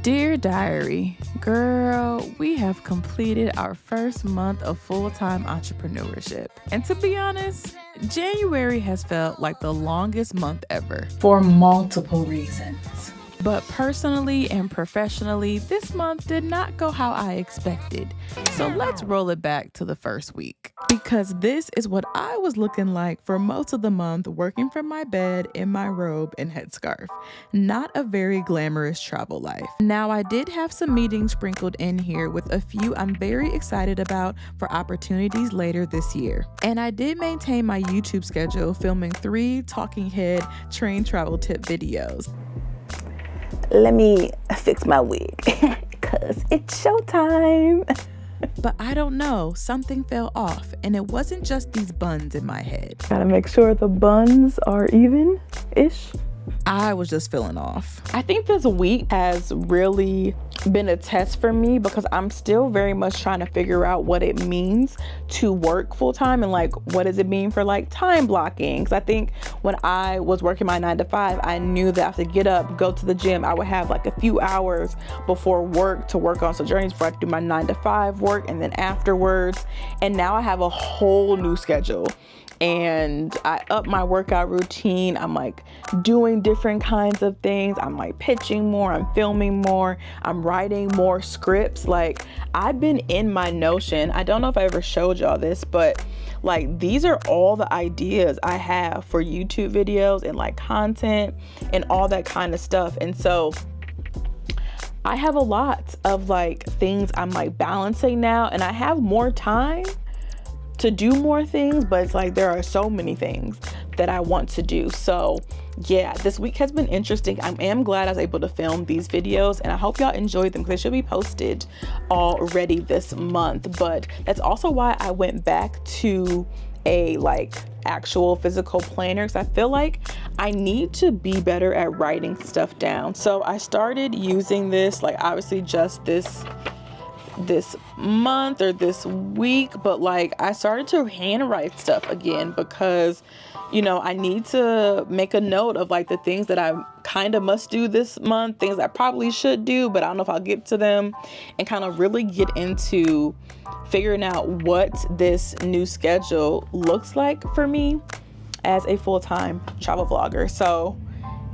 Dear Diary, girl, we have completed our first month of full-time entrepreneurship. And to be honest, January has felt like the longest month ever. For multiple reasons. But personally and professionally, this month did not go how I expected. So let's roll it back to the first week. Because this is what I was looking like for most of the month, working from my bed in my robe and headscarf. Not a very glamorous travel life. Now, I did have some meetings sprinkled in here with a few I'm very excited about for opportunities later this year. And I did maintain my YouTube schedule, filming 3 talking head train travel tip videos. Let me fix my wig because it's showtime. But I don't know, something fell off, and it wasn't just these buns in my head. Gotta make sure the buns are even-ish. I was just feeling off. I think this week has really been a test for me because I'm still very much trying to figure out what it means to work full time and like what does it mean for like time blocking. Because I think when I was working my 9 to 5, I knew that I have to get up, go to the gym. I would have like a few hours before work to work on Sojournies before I could do my 9 to 5 work and then afterwards. And now I have a whole new schedule. And I up my workout routine. I'm like doing different kinds of things. I'm like pitching more, I'm filming more, I'm writing more scripts. Like I've been in my Notion. I don't know if I ever showed y'all this, but like these are all the ideas I have for YouTube videos and like content and all that kind of stuff. And so I have a lot of like things I'm like balancing now, and I have more time to do more things, but it's like there are so many things that I want to do. So yeah, this week has been interesting. I am glad I was able to film these videos, and I hope y'all enjoyed them because they should be posted already this month. But that's also why I went back to a like actual physical planner, because I feel like I need to be better at writing stuff down. So I started using this, like obviously just this month or this week, but like I started to handwrite stuff again because, you know, I need to make a note of like the things that I kind of must do this month, things I probably should do, but I don't know if I'll get to them, and kind of really get into figuring out what this new schedule looks like for me as a full-time travel vlogger. So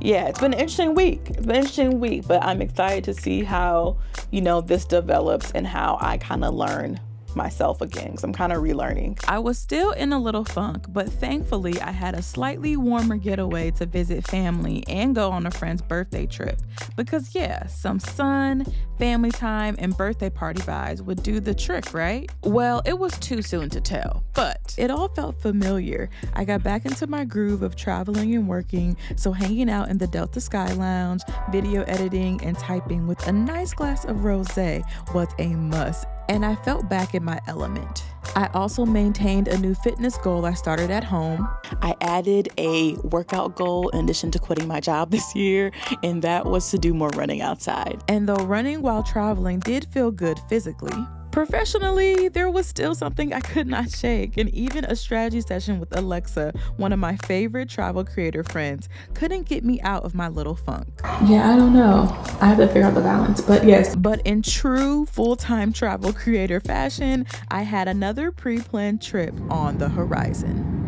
yeah, it's been an interesting week. But I'm excited to see how, you know, this develops and how I kind of learn myself again, because I'm kind of relearning. I was still in a little funk, but thankfully I had a slightly warmer getaway to visit family and go on a friend's birthday trip. Because yeah, some sun, family time, and birthday party vibes would do the trick, right? Well, it was too soon to tell, but it all felt familiar. I got back into my groove of traveling and working, so hanging out in the Delta Sky Lounge, video editing, and typing with a nice glass of rosé was a must. And I felt back in my element. I also maintained a new fitness goal I started at home. I added a workout goal in addition to quitting my job this year, and that was to do more running outside. And though running while traveling did feel good physically, professionally, there was still something I could not shake, and even a strategy session with Alexa, one of my favorite travel creator friends, couldn't get me out of my little funk. Yeah, I don't know. I have to figure out the balance, but yes. But in true full-time travel creator fashion, I had another pre-planned trip on the horizon.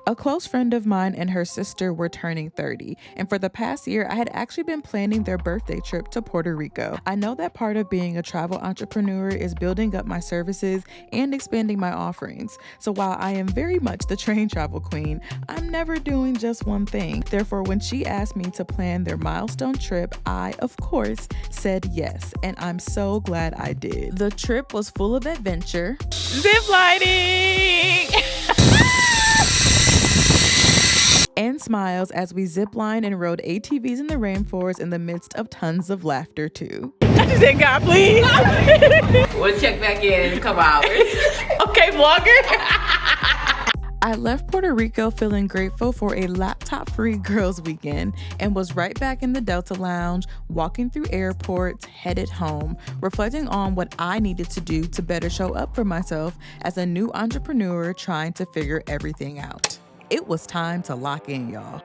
A close friend of mine and her sister were turning 30, and for the past year, I had actually been planning their birthday trip to Puerto Rico. I know that part of being a travel entrepreneur is building up my services and expanding my offerings. So while I am very much the train travel queen, I'm never doing just one thing. Therefore, when she asked me to plan their milestone trip, I, of course, said yes, and I'm so glad I did. The trip was full of adventure, ziplining, and smiles as we ziplined and rode ATVs in the rainforest in the midst of tons of laughter too. I just said, God, please. We'll check back in a couple hours. Okay, vlogger. I left Puerto Rico feeling grateful for a laptop-free girls' weekend and was right back in the Delta Lounge, walking through airports, headed home, reflecting on what I needed to do to better show up for myself as a new entrepreneur trying to figure everything out. It was time to lock in, y'all.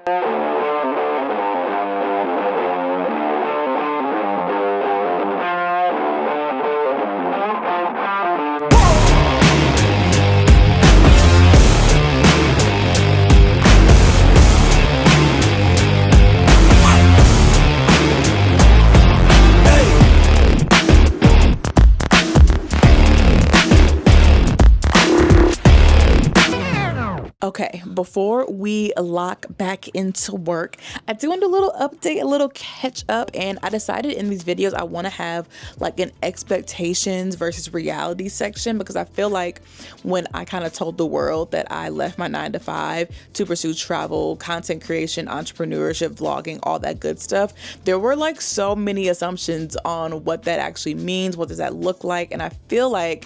Okay, before we lock back into work, I do want a little update, a little catch up, and I decided in these videos I want to have like an expectations versus reality section, because I feel like when I kind of told the world that I left my 9 to 5 to pursue travel, content creation, entrepreneurship, vlogging, all that good stuff, there were like so many assumptions on what that actually means, what does that look like, and I feel like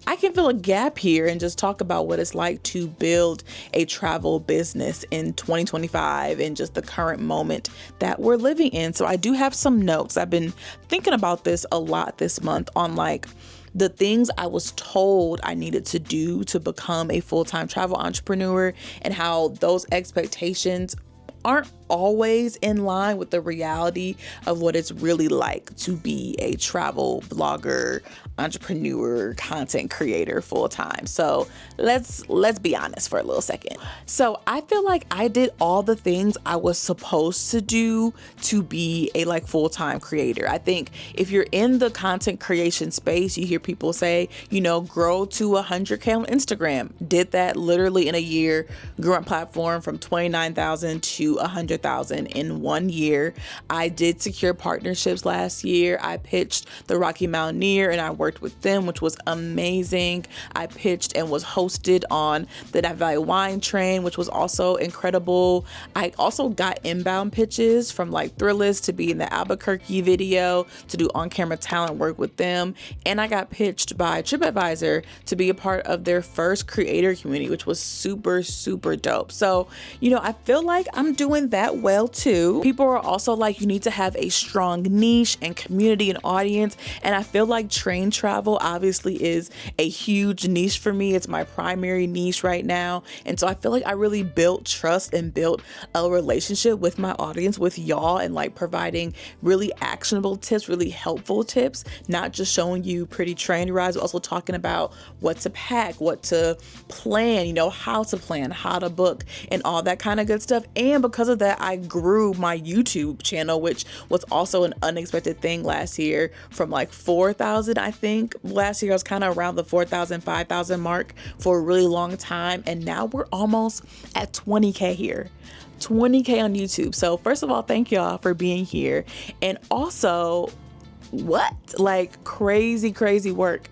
I can fill a gap here and just talk about what it's like to build a travel business in 2025 and just the current moment that we're living in. So I do have some notes. I've been thinking about this a lot this month on like the things I was told I needed to do to become a full-time travel entrepreneur, and how those expectations aren't always in line with the reality of what it's really like to be a travel vlogger, entrepreneur, content creator full time. So let's be honest for a little second. So I feel like I did all the things I was supposed to do to be a like full-time creator. I think if you're in the content creation space, you hear people say, you know, grow to 100K on Instagram. Did that literally in a year, grew my platform from 29,000 to 100,000 in 1 year. I did secure partnerships last year. I pitched the Rocky Mountaineer and I worked with them, which was amazing. I pitched and was hosted on the Napa Valley Wine Train, which was also incredible. I also got inbound pitches from like Thrillist to be in the Albuquerque video, to do on-camera talent work with them. And I got pitched by TripAdvisor to be a part of their first creator community, which was super, super dope. So, you know, I feel like I'm doing that well too. People are also like, you need to have a strong niche and community and audience. And I feel like train travel obviously is a huge niche for me. It's my primary niche right now. And so I feel like I really built trust and built a relationship with my audience, with y'all, and like providing really actionable tips, really helpful tips, not just showing you pretty train rides, but also talking about what to pack, what to plan, you know, how to plan, how to book, and all that kind of good stuff. And because of that, I grew my YouTube channel, which was also an unexpected thing last year, from like 4,000, I think. Last year I was kind of around the 4,000, 5,000 mark for a really long time. And now we're almost at 20K here. 20K on YouTube. So first of all, thank y'all for being here. And also, what? Like crazy work.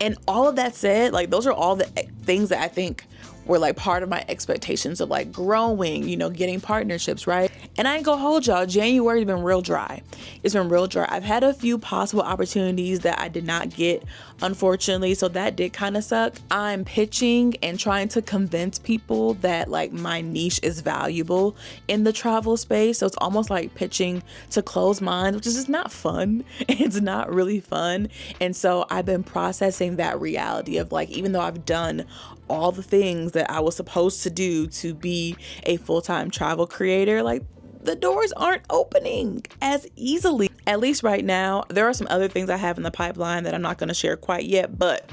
And all of that said, like those are all the things that I think were like part of my expectations of like growing, you know, getting partnerships, right? And I ain't gonna hold y'all, January's been real dry. It's been real dry. I've had a few possible opportunities that I did not get, unfortunately, so that did kind of suck. I'm pitching and trying to convince people that like my niche is valuable in the travel space. So it's almost like pitching to closed minds, which is just not fun. It's not really fun. And so I've been processing that reality of like, even though I've done all the things that I was supposed to do to be a full-time travel creator, like the doors aren't opening as easily. At least right now. There are some other things I have in the pipeline that I'm not going to share quite yet, but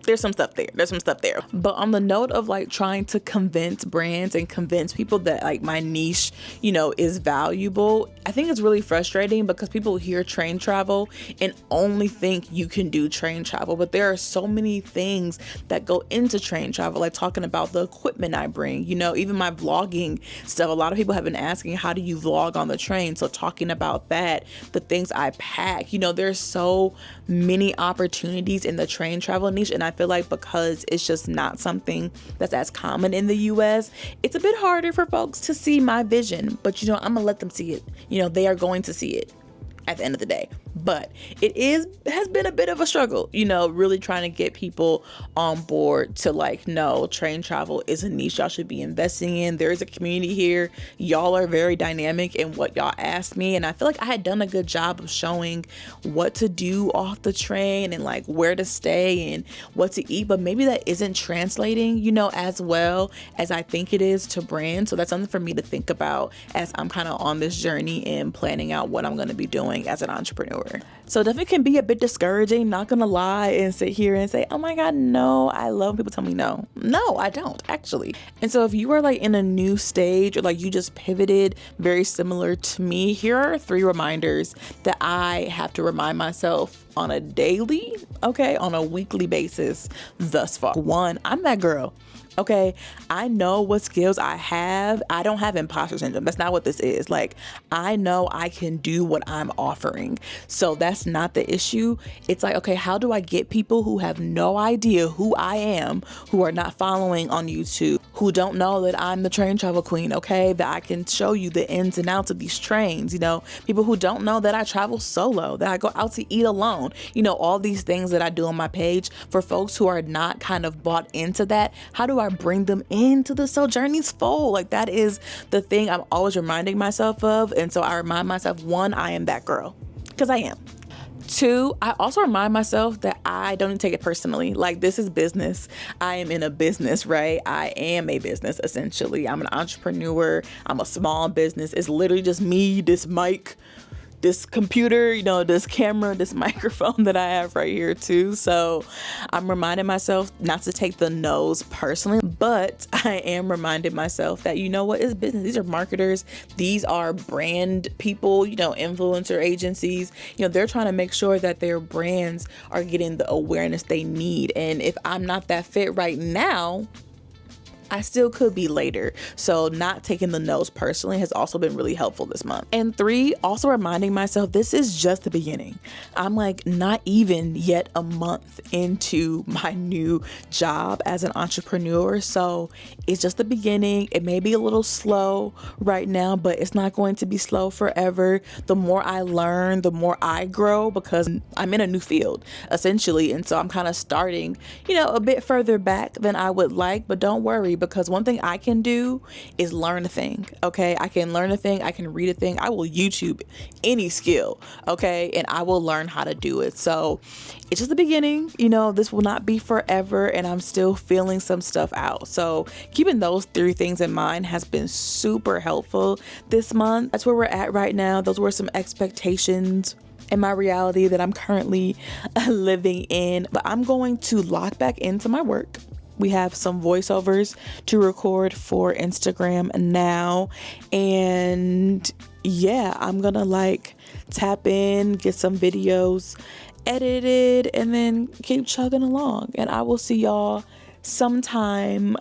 there's some stuff there. But on the note of like trying to convince brands and convince people that like my niche, you know, is valuable, I think it's really frustrating because people hear train travel and only think you can do train travel. But there are so many things that go into train travel, like talking about the equipment I bring, you know, even my vlogging stuff. A lot of people have been asking, how do you vlog on the train? So talking about that, the things I pack, you know, there's so many opportunities in the train travel niche. And I feel like because it's just not something that's as common in the US, it's a bit harder for folks to see my vision. But, you know, I'm gonna let them see it. You know, they are going to see it at the end of the day. But has been a bit of a struggle, you know, really trying to get people on board to like, no, train travel is a niche y'all should be investing in. There is a community here. Y'all are very dynamic in what y'all asked me. And I feel like I had done a good job of showing what to do off the train and like where to stay and what to eat. But maybe that isn't translating, you know, as well as I think it is to brands. So that's something for me to think about as I'm kind of on this journey and planning out what I'm going to be doing as an entrepreneur. So definitely can be a bit discouraging, not gonna lie and sit here and say, oh my God, no, I love when people tell me no. No, I don't actually. And so if you are like in a new stage or like you just pivoted very similar to me, here are 3 reminders that I have to remind myself on a daily, okay, on a weekly basis thus far. 1, I'm that girl. Okay, I know what skills I have. I don't have imposter syndrome. That's not what this is. Like, I know I can do what I'm offering. So that's not the issue. It's like, okay, how do I get people who have no idea who I am, who are not following on YouTube, who don't know that I'm the train travel queen, okay, that I can show you the ins and outs of these trains, you know, people who don't know that I travel solo, that I go out to eat alone, you know, all these things that I do on my page. For folks who are not kind of bought into that, how do I bring them into the Sojournies fold? Like, that is the thing I'm always reminding myself of. And so I remind myself, 1, I am that girl, because I am. 2, I also remind myself that I don't take it personally. Like, this is business. I am in a business, right? I am a business, essentially. I'm an entrepreneur. I'm a small business. It's literally just me, this mic, this computer, you know, this camera, this microphone that I have right here too. So I'm reminding myself not to take the no's personally, but I am reminding myself that, you know what, it's business. These are marketers. These are brand people, you know, influencer agencies. You know, they're trying to make sure that their brands are getting the awareness they need. And if I'm not that fit right now, I still could be later. So not taking the no's personally has also been really helpful this month. And 3, also reminding myself this is just the beginning. I'm like not even yet a month into my new job as an entrepreneur. So it's just the beginning. It may be a little slow right now, but it's not going to be slow forever. The more I learn, the more I grow, because I'm in a new field essentially. And so I'm kind of starting, you know, a bit further back than I would like, but don't worry, because one thing I can do is learn a thing. Okay, I can learn a thing, I can read a thing, I will YouTube any skill, okay, and I will learn how to do it. So it's just the beginning, you know, this will not be forever, and I'm still feeling some stuff out. So keeping those 3 things in mind has been super helpful this month. That's where we're at right now. Those were some expectations in my reality that I'm currently living in, but I'm going to lock back into my work. We have some voiceovers to record for Instagram now. And yeah, I'm gonna like tap in, get some videos edited, and then keep chugging along. And I will see y'all sometime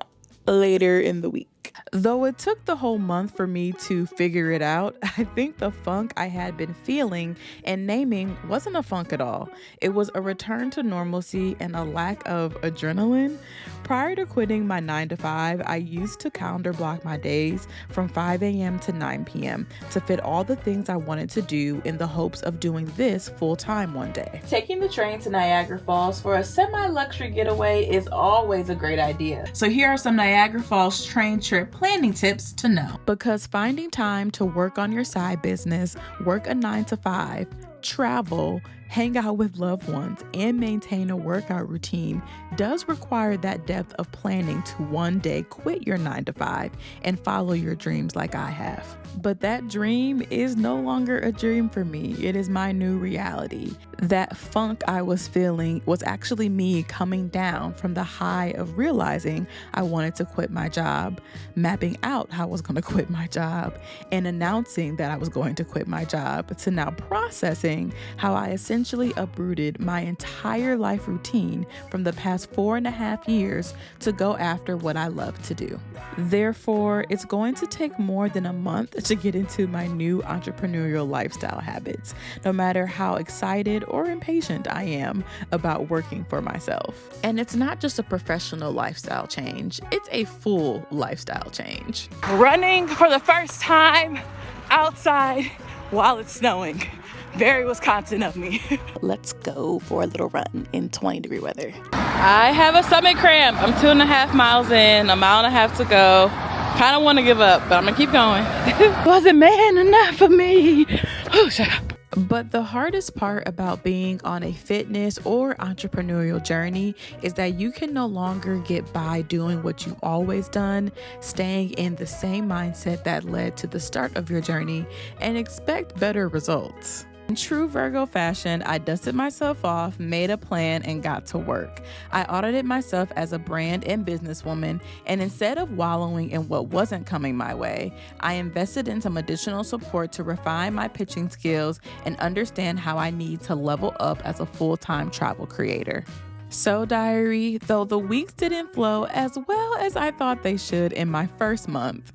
later in the week. Though it took the whole month for me to figure it out, I think the funk I had been feeling and naming wasn't a funk at all. It was a return to normalcy and a lack of adrenaline. Prior to quitting my 9-to-5, I used to calendar block my days from 5 a.m. to 9 p.m. to fit all the things I wanted to do in the hopes of doing this full time one day. Taking the train to Niagara Falls for a semi-luxury getaway is always a great idea. So here are some Niagara Falls train trip planning tips to know. Because finding time to work on your side business, work a 9-to-5, travel, hang out with loved ones, and maintain a workout routine does require that depth of planning to one day quit your 9-to-5 and follow your dreams like I have. But that dream is no longer a dream for me. It is my new reality. That funk I was feeling was actually me coming down from the high of realizing I wanted to quit my job, mapping out how I was going to quit my job, and announcing that I was going to quit my job, to now processing how I essentially uprooted my entire life routine from the past 4.5 years to go after what I love to do. Therefore, it's going to take more than a month to get into my new entrepreneurial lifestyle habits, no matter how excited or impatient I am about working for myself. And it's not just a professional lifestyle change, it's a full lifestyle change. Running for the first time outside while it's snowing. Very Wisconsin of me. Let's go for a little run in 20-degree weather. I have a stomach cramp. I'm 2.5 miles in, 1.5 miles to go. Kind of want to give up, but I'm gonna keep going. Wasn't man enough for me. But the hardest part about being on a fitness or entrepreneurial journey is that you can no longer get by doing what you've always done, staying in the same mindset that led to the start of your journey, and expect better results. In true Virgo fashion, I dusted myself off, made a plan, and got to work. I audited myself as a brand and businesswoman, and instead of wallowing in what wasn't coming my way, I invested in some additional support to refine my pitching skills and understand how I need to level up as a full-time travel creator. So, diary, though the weeks didn't flow as well as I thought they should in my first month,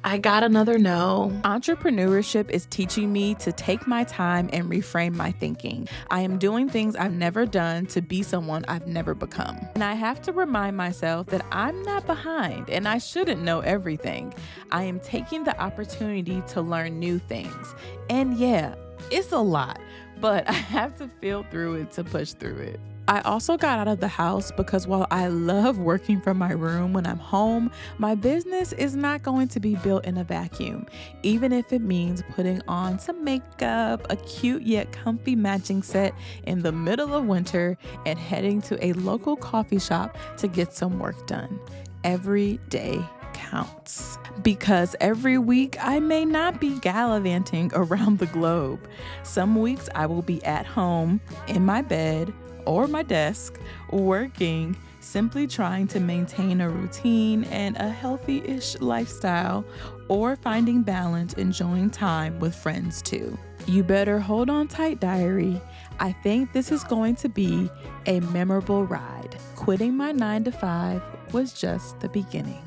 I got another no. Entrepreneurship is teaching me to take my time and reframe my thinking. I am doing things I've never done to be someone I've never become. And I have to remind myself that I'm not behind and I shouldn't know everything. I am taking the opportunity to learn new things. And yeah, it's a lot, but I have to feel through it to push through it. I also got out of the house because while I love working from my room when I'm home, my business is not going to be built in a vacuum, even if it means putting on some makeup, a cute yet comfy matching set in the middle of winter, and heading to a local coffee shop to get some work done. Every day counts. Because every week I may not be gallivanting around the globe. Some weeks I will be at home, in my bed, or my desk, working, simply trying to maintain a routine and a healthy-ish lifestyle, or finding balance, enjoying time with friends too. You better hold on tight, diary. I think this is going to be a memorable ride. Quitting my 9-to-5 was just the beginning.